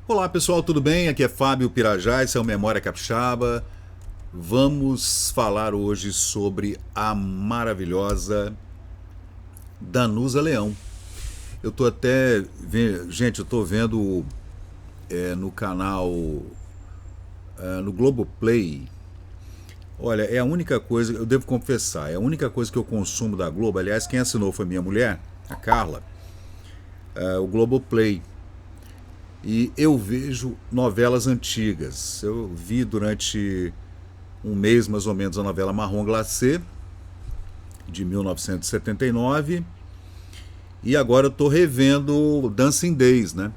Olá pessoal, tudo bem? Aqui é Fábio Pirajá, esse é o Memória Capixaba. Vamos falar hoje sobre a maravilhosa Danusa Leão. Eu tô até gente, eu tô vendo no canal no Globoplay. Olha, é a única coisa, eu devo confessar, é a única coisa que eu consumo da Globo. Aliás, quem assinou foi minha mulher, a Carla, o Globoplay. E eu vejo novelas antigas. Eu vi durante um mês mais ou menos a novela Marrom Glacê, de 1979. E agora eu estou revendo Dancing Days, né?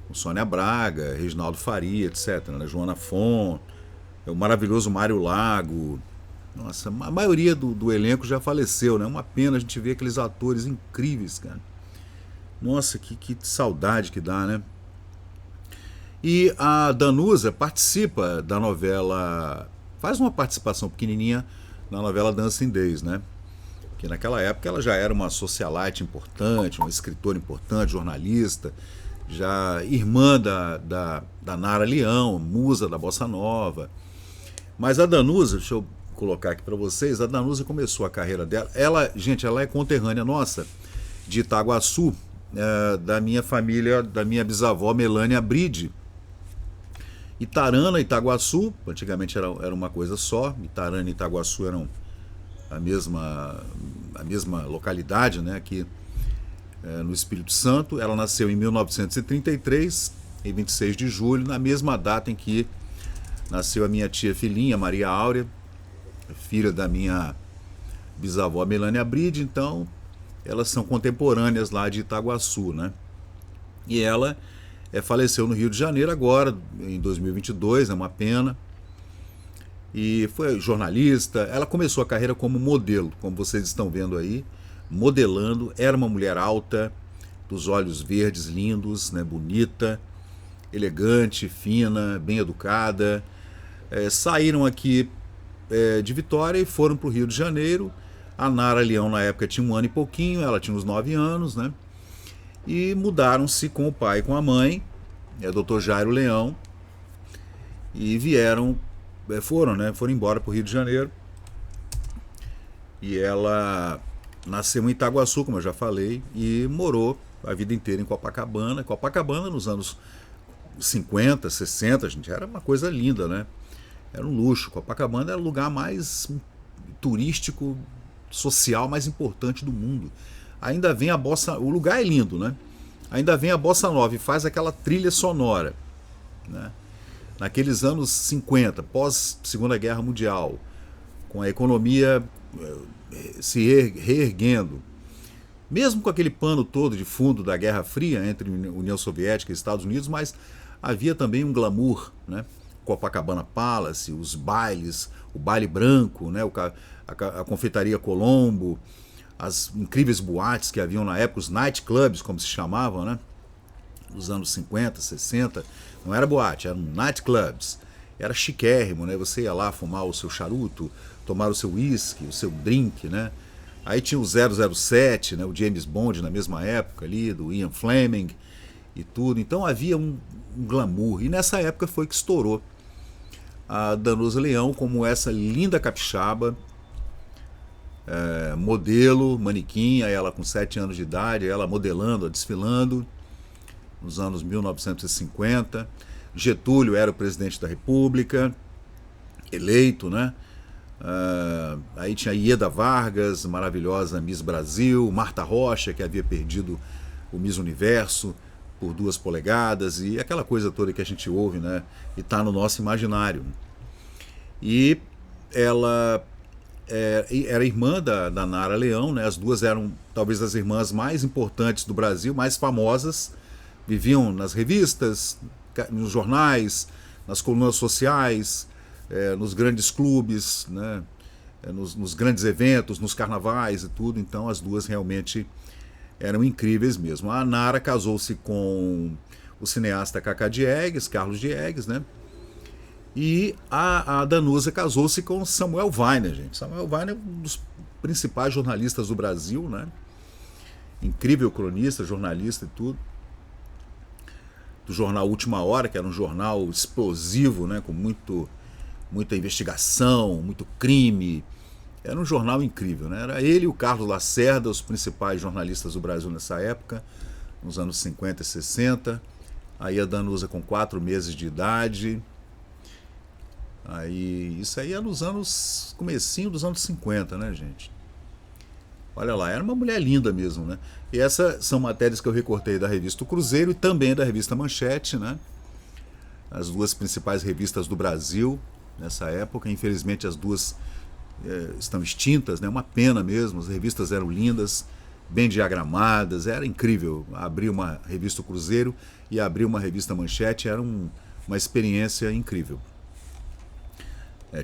Com Sônia Braga, Reginaldo Faria, etc. Né? Joana Fon, o maravilhoso Mário Lago. Nossa, a maioria do elenco já faleceu, né? Uma pena a gente ver aqueles atores incríveis, cara. Nossa, que saudade que dá, né? E a Danusa participa da novela, faz uma participação pequenininha na novela Dancing Days, né? Que naquela época ela já era uma socialite importante, uma escritora importante, jornalista, já irmã da Nara Leão, musa da Bossa Nova. Mas a Danusa, deixa eu colocar aqui para vocês, a Danusa começou a carreira dela. Ela, gente, ela é conterrânea nossa, de Itaguaçu, da minha família, da minha bisavó Melânia Bride. Itarana e Itaguaçu, antigamente era uma coisa só, Itarana e Itaguaçu eram a mesma localidade, né, aqui no Espírito Santo. Ela nasceu em 1933, em 26 de julho, na mesma data em que nasceu a minha tia filhinha, Maria Áurea, filha da minha bisavó Melânia Bride. Então elas são contemporâneas lá de Itaguaçu, né? E ela faleceu no Rio de Janeiro agora, em 2022, é uma pena. E foi jornalista. Ela começou a carreira como modelo, como vocês estão vendo aí, modelando. Era uma mulher alta, dos olhos verdes lindos, né, bonita, elegante, fina, bem educada. Saíram aqui de Vitória e foram para o Rio de Janeiro. A Nara Leão na época tinha 1 ano e pouquinho, ela tinha uns 9 anos, né? E mudaram-se com o pai e com a mãe, Dr. Jairo Leão, e foram embora para o Rio de Janeiro. E ela nasceu em Itaguaçu, como eu já falei, e morou a vida inteira em Copacabana. Copacabana nos anos 50, 60, gente, era uma coisa linda, né? Era um luxo. Copacabana era o lugar mais turístico, social mais importante do mundo. Ainda vem a bossa, o lugar é lindo, né? Ainda vem a bossa nova e faz aquela trilha sonora, né? Naqueles anos 50, pós Segunda Guerra Mundial, com a economia se reerguendo, mesmo com aquele pano todo de fundo da Guerra Fria entre União Soviética e Estados Unidos, mas havia também um glamour, né? Copacabana Palace, os bailes, o baile branco, né? A confeitaria Colombo, as incríveis boates que haviam na época, os nightclubs, como se chamavam, né? Nos anos 50, 60, não era boate, eram nightclubs. Era chiquérrimo, né? Você ia lá fumar o seu charuto, tomar o seu whisky, o seu drink, né? Aí tinha o 007, né? O James Bond na mesma época ali, do Ian Fleming e tudo. Então havia um glamour. E nessa época foi que estourou a Danusa Leão como essa linda capixaba, modelo, manequim, ela com 7 anos de idade, ela modelando, desfilando nos anos 1950. Getúlio era o presidente da República, eleito, né? Aí tinha Ieda Vargas, maravilhosa Miss Brasil, Marta Rocha, que havia perdido o Miss Universo por 2 polegadas, e aquela coisa toda que a gente ouve, né? E está no nosso imaginário. E ela era irmã da Nara Leão, né? As duas eram talvez as irmãs mais importantes do Brasil, mais famosas, viviam nas revistas, nos jornais, nas colunas sociais, nos grandes clubes, né? Nos grandes eventos, nos carnavais e tudo. Então as duas realmente eram incríveis mesmo. A Nara casou-se com o cineasta Cacá Diegues, Carlos Diegues, né? E a Danusa casou-se com Samuel Weiner, gente. Samuel Weiner é um dos principais jornalistas do Brasil, né? Incrível cronista, jornalista e tudo. do jornal Última Hora, que era um jornal explosivo, né, com muita investigação, muito crime. Era um jornal incrível, né? Era ele e o Carlos Lacerda, os principais jornalistas do Brasil nessa época, nos anos 50 e 60. Aí a Danusa com 4 meses de idade. Isso aí é nos anos, comecinho dos anos 50, né, gente? Olha lá, era uma mulher linda mesmo, né? E essas são matérias que eu recortei da revista O Cruzeiro e também da revista Manchete, né? As duas principais revistas do Brasil nessa época. Infelizmente as duas estão extintas, né? Uma pena mesmo. As revistas eram lindas, bem diagramadas, era incrível. Abrir uma revista O Cruzeiro e abrir uma revista Manchete era uma experiência incrível.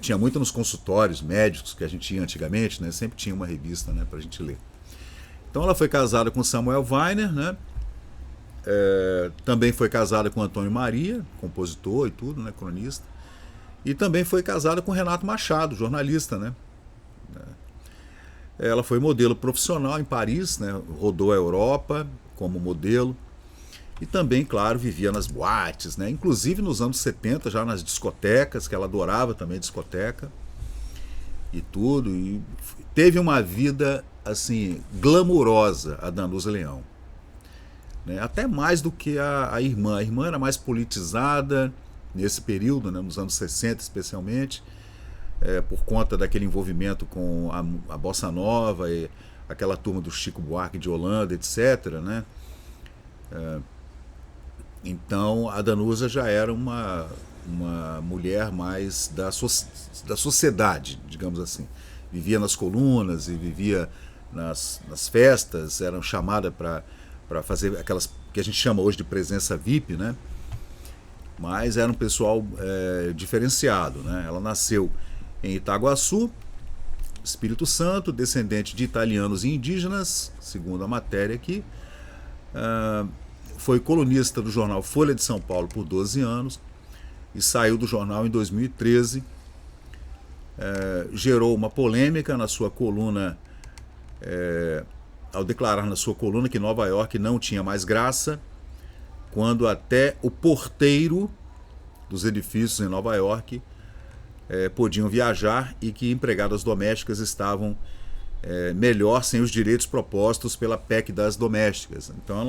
Tinha muito nos consultórios médicos que a gente tinha antigamente, né? Sempre tinha uma revista, né, pra gente ler. Então ela foi casada com Samuel Weiner, né? Também foi casada com Antônio Maria, compositor e tudo, né, cronista. E também foi casada com Renato Machado, jornalista, né? Ela foi modelo profissional em Paris, né? Rodou a Europa como modelo. E também, claro, vivia nas boates, né? Inclusive nos anos 70, já nas discotecas, que ela adorava também discoteca e tudo. E teve uma vida, assim, glamurosa, a Danusa Leão. Né? Até mais do que a irmã. A irmã era mais politizada nesse período, né? Nos anos 60 especialmente, por conta daquele envolvimento com a Bossa Nova e aquela turma do Chico Buarque de Holanda, etc., né? Então a Danusa já era uma mulher mais da sociedade, digamos assim. Vivia nas colunas e vivia nas festas, eram chamadas para fazer aquelas que a gente chama hoje de presença VIP, né? Mas era um pessoal diferenciado, né? Ela nasceu em Itaguaçu, Espírito Santo, descendente de italianos e indígenas, segundo a matéria aqui. Foi colunista do jornal Folha de São Paulo por 12 anos e saiu do jornal em 2013. Gerou uma polêmica na sua coluna, ao declarar na sua coluna que Nova York não tinha mais graça, quando até o porteiro dos edifícios em Nova York podiam viajar e que empregadas domésticas estavam melhor sem os direitos propostos pela PEC das domésticas. Então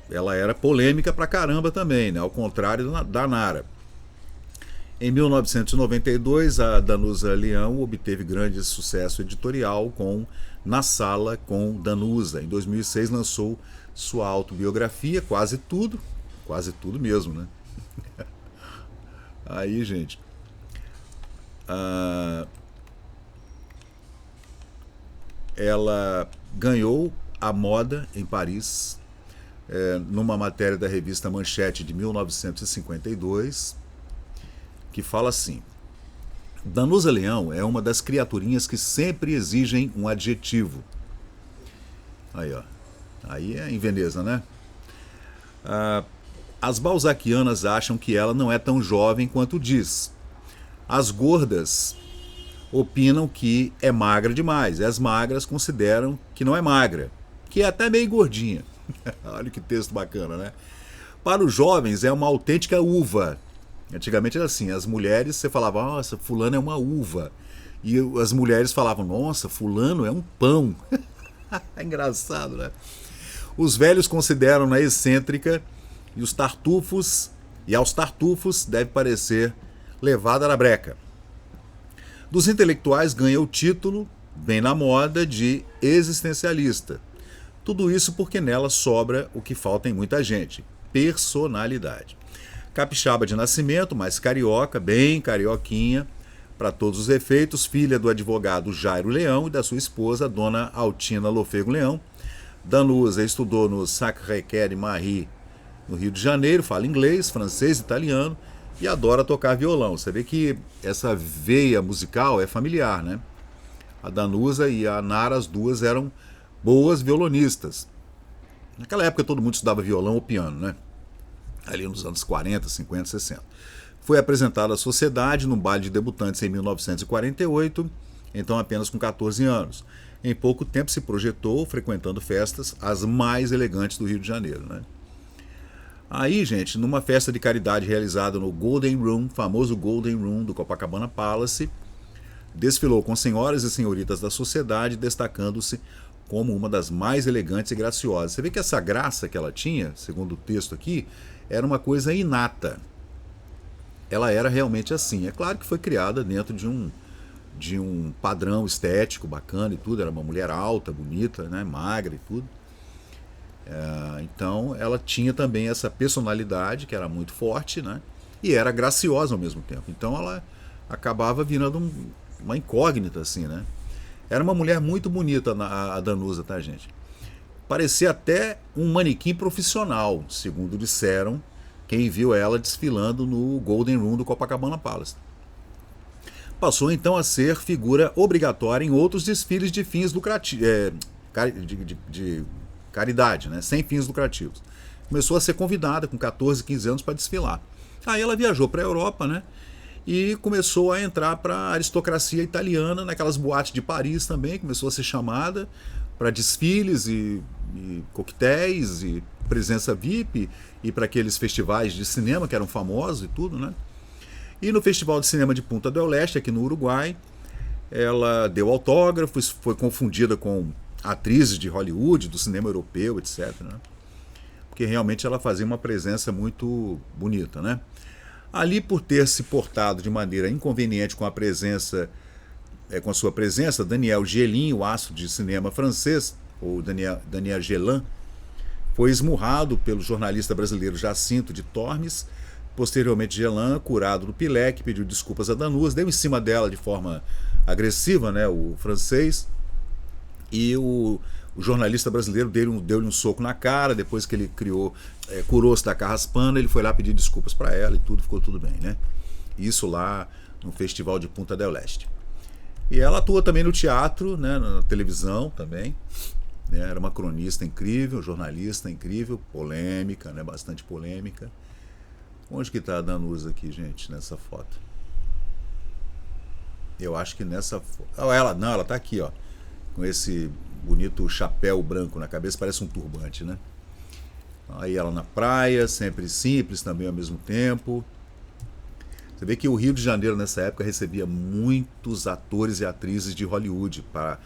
ela era polêmica pra caramba também, né? Ao contrário da Nara. Em 1992, a Danusa Leão obteve grande sucesso editorial com Na Sala com Danusa. Em 2006 lançou sua autobiografia, Quase Tudo mesmo, né? Aí, gente, ela ganhou a moda em Paris, numa matéria da revista Manchete de 1952, que fala assim: Danusa Leão é uma das criaturinhas que sempre exigem um adjetivo. Aí, ó. Aí é em Veneza, né? As balzaquianas acham que ela não é tão jovem quanto diz. As gordas opinam que é magra demais. E as magras consideram que não é magra, que é até meio gordinha. Olha que texto bacana, né? Para os jovens é uma autêntica uva. Antigamente era assim, as mulheres, você falava, nossa, fulano é uma uva. E as mulheres falavam, nossa, fulano é um pão. É engraçado, né? Os velhos consideram-na excêntrica e aos tartufos deve parecer levada na breca. Dos intelectuais ganha o título, bem na moda, de existencialista. Tudo isso porque nela sobra o que falta em muita gente: personalidade. Capixaba de nascimento, mas carioca, bem carioquinha, para todos os efeitos, filha do advogado Jairo Leão e da sua esposa, Dona Altina Lofego Leão. Danusa estudou no Sacré-Cœur Marie, no Rio de Janeiro, fala inglês, francês, italiano e adora tocar violão. Você vê que essa veia musical é familiar, né? A Danusa e a Nara, as duas eram boas violonistas. Naquela época todo mundo estudava violão ou piano, né? Ali nos anos 40, 50, 60. Foi apresentada à sociedade num baile de debutantes em 1948, então apenas com 14 anos. Em pouco tempo se projetou frequentando festas as mais elegantes do Rio de Janeiro, né? Aí, gente, numa festa de caridade realizada no Golden Room, famoso Golden Room do Copacabana Palace, desfilou com senhoras e senhoritas da sociedade, destacando-se como uma das mais elegantes e graciosas. Você vê que essa graça que ela tinha, segundo o texto aqui, era uma coisa inata. Ela era realmente assim. É claro que foi criada dentro de um padrão estético bacana e tudo. Era uma mulher alta, bonita, né, magra e tudo. Então ela tinha também essa personalidade que era muito forte, né? E era graciosa ao mesmo tempo. Então ela acabava virando uma incógnita, assim, né? Era uma mulher muito bonita, a Danusa, tá, gente? Parecia até um manequim profissional, segundo disseram quem viu ela desfilando no Golden Room do Copacabana Palace. Passou então a ser figura obrigatória em outros desfiles de fins lucrativos, de caridade, né? Sem fins lucrativos. Começou a ser convidada com 14, 15 anos para desfilar. Aí ela viajou para a Europa, né? E começou a entrar para a aristocracia italiana, naquelas boates de Paris também, começou a ser chamada para desfiles e coquetéis e presença VIP e para aqueles festivais de cinema que eram famosos e tudo, né? E no Festival de Cinema de Punta del Este, aqui no Uruguai, ela deu autógrafos, foi confundida com atrizes de Hollywood, do cinema europeu, etc, né? Porque realmente ela fazia uma presença muito bonita, né? Ali, por ter se portado de maneira inconveniente com com a sua presença, Daniel Gelin, o astro de cinema francês, ou Daniel Gelin, foi esmurrado pelo jornalista brasileiro Jacinto de Tormes. Posteriormente, Gelin, curado do pileque, pediu desculpas a Danusa, deu em cima dela de forma agressiva, né, o francês, e o jornalista brasileiro deu-lhe um soco na cara. Depois que ele curou-se da carraspana, ele foi lá pedir desculpas para ela e tudo, ficou tudo bem, né? Isso lá no Festival de Punta del Este. E ela atua também no teatro, né, na televisão também, né? Era uma cronista incrível, jornalista incrível, polêmica, né, bastante polêmica. Onde que está a Danusa aqui, gente, nessa foto? Eu acho que nessa foto... ela está aqui, ó, com esse bonito chapéu branco na cabeça, parece um turbante, né? Aí ela na praia, sempre simples também ao mesmo tempo. Você vê que o Rio de Janeiro nessa época recebia muitos atores e atrizes de Hollywood para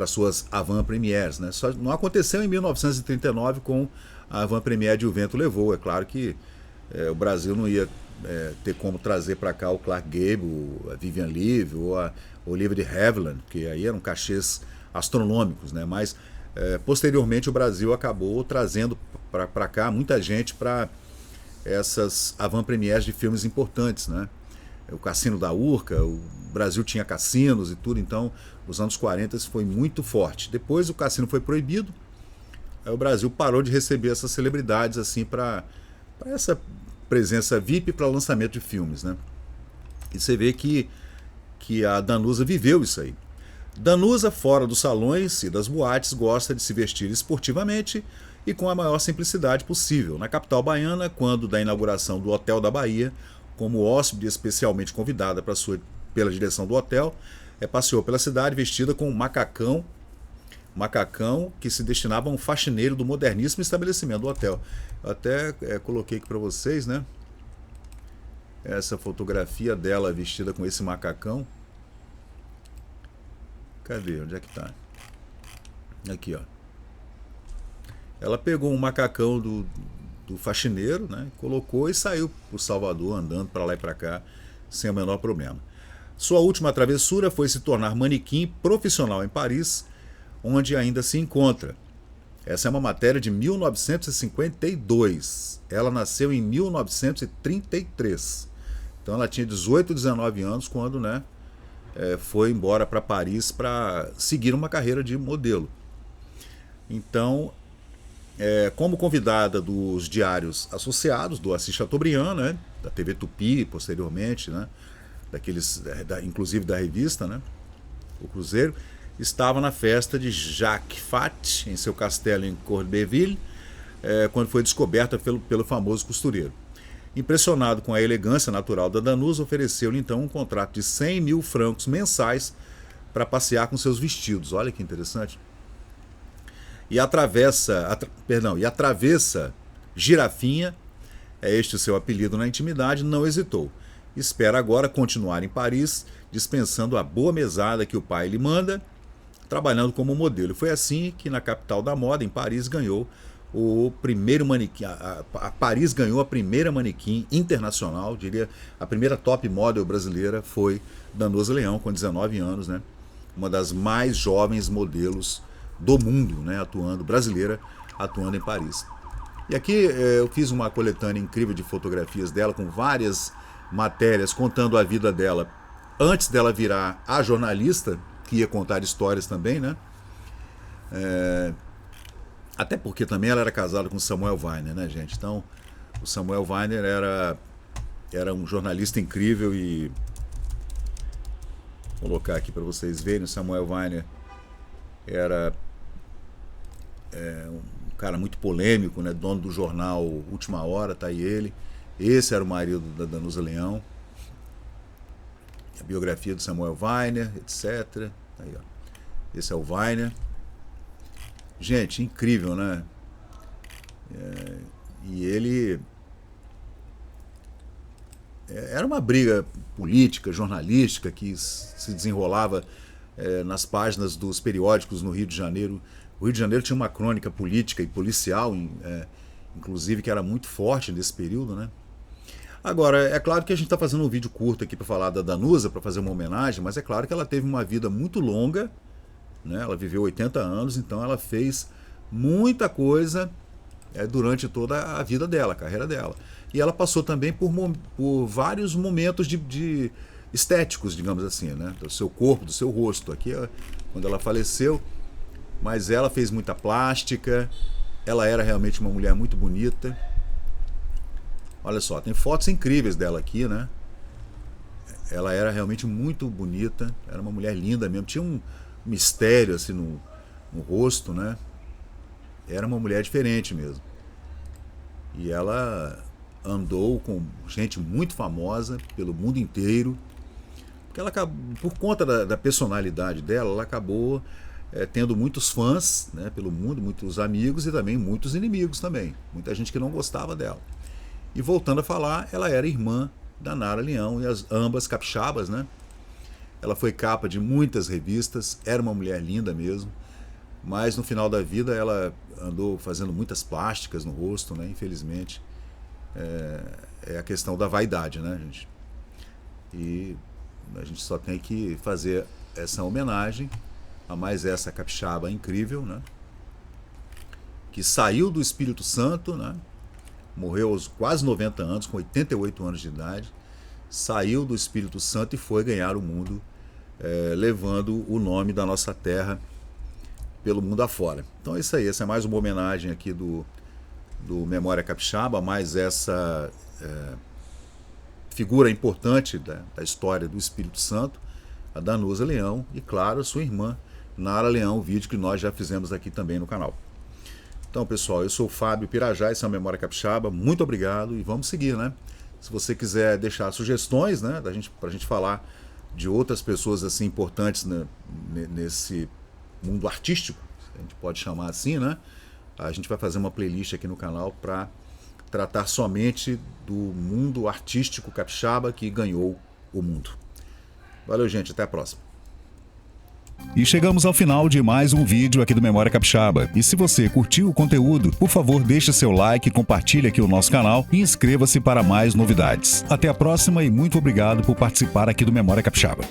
suas avant-premières, né? Só não aconteceu em 1939 com a avant-première de O Vento Levou. É claro que o Brasil não ia ter como trazer para cá o Clark Gable, a Vivian Leigh ou a Olivia de Havilland, porque aí eram cachês astronômicos, né? Mas posteriormente o Brasil acabou trazendo para cá muita gente para essas avant-premières de filmes importantes, né? O Cassino da Urca, o Brasil tinha cassinos e tudo, então nos anos 40 isso foi muito forte. Depois o cassino foi proibido, aí o Brasil parou de receber essas celebridades assim para essa presença VIP para lançamento de filmes, né? E você vê que a Danusa viveu isso aí. Danusa, fora dos salões e das boates, gosta de se vestir esportivamente e com a maior simplicidade possível. Na capital baiana, quando da inauguração do Hotel da Bahia, como hóspede especialmente convidada pela direção do hotel, passeou pela cidade vestida com um macacão que se destinava a um faxineiro do moderníssimo estabelecimento do hotel. Eu até coloquei aqui para vocês, né? Essa fotografia dela vestida com esse macacão. Cadê? Onde é que tá? Aqui, ó. Ela pegou um macacão do faxineiro, né? Colocou e saiu pro Salvador, andando para lá e para cá, sem o menor problema. Sua última travessura foi se tornar manequim profissional em Paris, onde ainda se encontra. Essa é uma matéria de 1952. Ela nasceu em 1933. Então ela tinha 18, 19 anos quando, né, foi embora para Paris para seguir uma carreira de modelo. Então, como convidada dos diários associados, do Assis Chateaubriand, né, da TV Tupi, posteriormente, né, inclusive da revista, né, O Cruzeiro, estava na festa de Jacques Fath, em seu castelo em Corbeville, quando foi descoberta pelo famoso costureiro. Impressionado com a elegância natural da Danusa, ofereceu-lhe então um contrato de 100 mil francos mensais para passear com seus vestidos. Olha que interessante. E a travessa Girafinha é este o seu apelido na intimidade, não hesitou. Espera agora continuar em Paris, dispensando a boa mesada que o pai lhe manda, trabalhando como modelo. Foi assim que na capital da moda, em Paris, ganhou o primeiro manequim. Paris ganhou a primeira manequim internacional, diria, a primeira top model brasileira foi Danusa Leão, com 19 anos, né? Uma das mais jovens modelos do mundo, né? Brasileira, atuando em Paris. E aqui eu fiz uma coletânea incrível de fotografias dela, com várias matérias contando a vida dela antes dela virar a jornalista, que ia contar histórias também, né? Até porque também ela era casada com Samuel Weiner, né, gente? Então, o Samuel Weiner era um jornalista incrível e... Vou colocar aqui para vocês verem, o Samuel Weiner era um cara muito polêmico, né? Dono do jornal Última Hora, tá aí ele. Esse era o marido da Danusa Leão. A biografia do Samuel Weiner, etc. Aí, ó. Esse é o Weiner. Gente, incrível, né? E ele... Era uma briga política, jornalística, que se desenrolava nas páginas dos periódicos no Rio de Janeiro. O Rio de Janeiro tinha uma crônica política e policial, inclusive, que era muito forte nesse período, né? Agora, é claro que a gente está fazendo um vídeo curto aqui para falar da Danusa, para fazer uma homenagem, mas é claro que ela teve uma vida muito longa, né? Ela viveu 80 anos, então ela fez muita coisa durante toda a vida dela, a carreira dela. E ela passou também por vários momentos de estéticos, digamos assim, né? Do seu corpo, do seu rosto. Aqui, quando ela faleceu, mas ela fez muita plástica, ela era realmente uma mulher muito bonita. Olha só, tem fotos incríveis dela aqui, né? Ela era realmente muito bonita, era uma mulher linda mesmo, tinha um mistério assim no rosto, né? Era uma mulher diferente mesmo. E ela andou com gente muito famosa pelo mundo inteiro, porque ela acabou, por conta da personalidade dela, ela acabou tendo muitos fãs, né, pelo mundo, muitos amigos e também muitos inimigos também, muita gente que não gostava dela. E voltando a falar, ela era irmã da Nara Leão, e ambas capixabas, né? Ela foi capa de muitas revistas, era uma mulher linda mesmo, mas no final da vida ela andou fazendo muitas plásticas no rosto, né? Infelizmente. É a questão da vaidade, né, gente? E a gente só tem que fazer essa homenagem a mais essa capixaba incrível, né? Que saiu do Espírito Santo, né? Morreu aos quase 90 anos, com 88 anos de idade, saiu do Espírito Santo e foi ganhar o mundo, levando o nome da nossa terra pelo mundo afora. Então é isso aí, essa é mais uma homenagem aqui do Memória Capixaba, mais essa figura importante da história do Espírito Santo, a Danusa Leão, e claro, a sua irmã, Nara Leão, vídeo que nós já fizemos aqui também no canal. Então, pessoal, eu sou o Fábio Pirajá, esse é o Memória Capixaba, muito obrigado e vamos seguir, né? Se você quiser deixar sugestões, né, pra gente falar de outras pessoas assim importantes, né, nesse mundo artístico, a gente pode chamar assim, né? A gente vai fazer uma playlist aqui no canal para tratar somente do mundo artístico capixaba que ganhou o mundo. Valeu, gente, até a próxima. E chegamos ao final de mais um vídeo aqui do Memória Capixaba. E se você curtiu o conteúdo, por favor deixe seu like, compartilhe aqui o nosso canal e inscreva-se para mais novidades. Até a próxima e muito obrigado por participar aqui do Memória Capixaba.